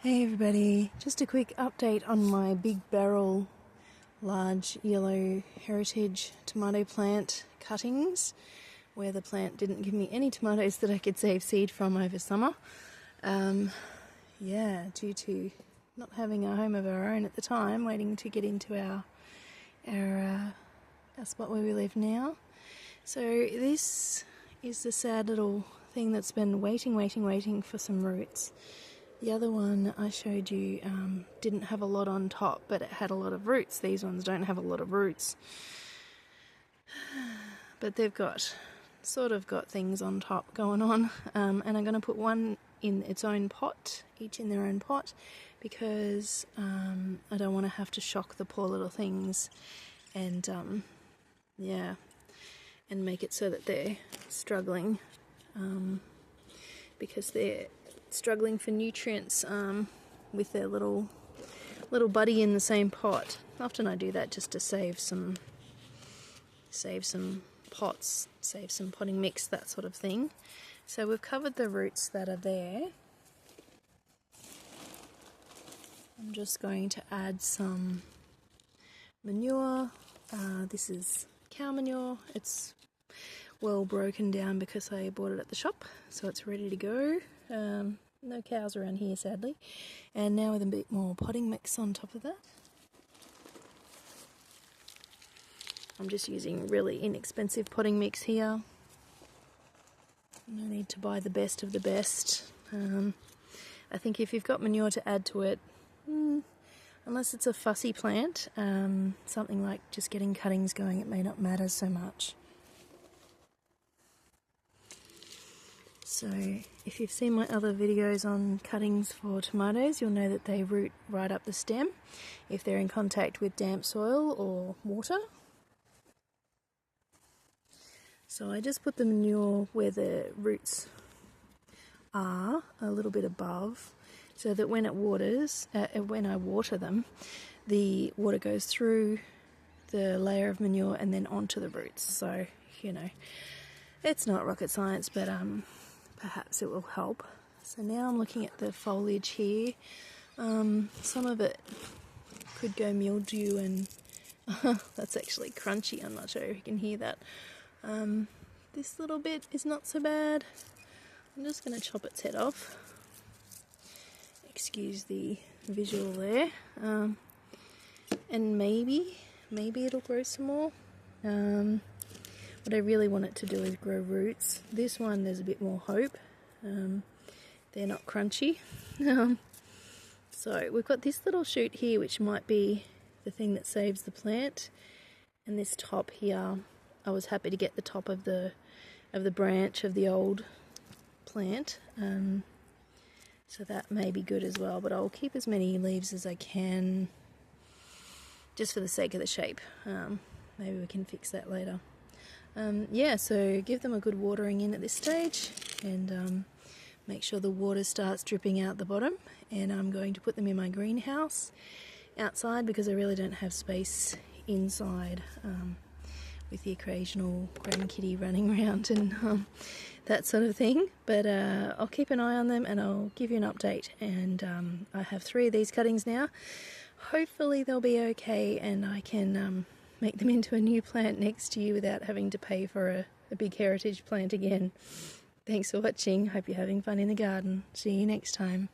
Hey everybody, just a quick update on my big barrel large yellow heritage tomato plant cuttings, where the plant didn't give me any tomatoes that I could save seed from over summer. Due to not having a home of our own at the time, waiting to get into our spot where we live now. So this is the sad little thing that's been waiting for some roots. The other one I showed you didn't have a lot on top, but it had a lot of roots. These ones don't have a lot of roots, but they've got things on top going on. And I'm going to put one in its own pot, each in their own pot, because I don't want to have to shock the poor little things and make it so that they're struggling, because they're struggling for nutrients with their little buddy in the same pot. Often I do that just to save some pots, save some potting mix, that sort of thing. So we've covered the roots that are there. I'm just going to add some manure. This is cow manure. It's well broken down because I bought it at the shop, so it's ready to go. No cows around here, sadly. And now with a bit more potting mix on top of that. I'm just using really inexpensive potting mix here. No need to buy the best of the best. I think if you've got manure to add to it, unless it's a fussy plant, something like just getting cuttings going, it may not matter so much. So if you've seen my other videos on cuttings for tomatoes, you'll know that they root right up the stem if they're in contact with damp soil or water. So I just put the manure where the roots are, a little bit above, so that when it waters, when I water them, the water goes through the layer of manure and then onto the roots. So, it's not rocket science, but perhaps it will help. So now I'm looking at the foliage here. Some of it could go mildew, and that's actually crunchy. I'm not sure if you can hear that. This little bit is not so bad. I'm just going to chop its head off. Excuse the visual there. And maybe it'll grow some more. What I really want it to do is grow roots. This one, there's a bit more hope. They're not crunchy. So we've got this little shoot here, which might be the thing that saves the plant. And this top here, I was happy to get the top of the branch of the old plant. So that may be good as well, but I'll keep as many leaves as I can just for the sake of the shape. Maybe we can fix that later. So give them a good watering in at this stage, and make sure the water starts dripping out the bottom. And I'm going to put them in my greenhouse outside because I really don't have space inside, with the occasional grandkitty running around and that sort of thing. But I'll keep an eye on them and I'll give you an update. And I have 3 of these cuttings now. Hopefully they'll be okay, and I can make them into a new plant next year without having to pay for a big heritage plant again. Thanks for watching. Hope you're having fun in the garden. See you next time.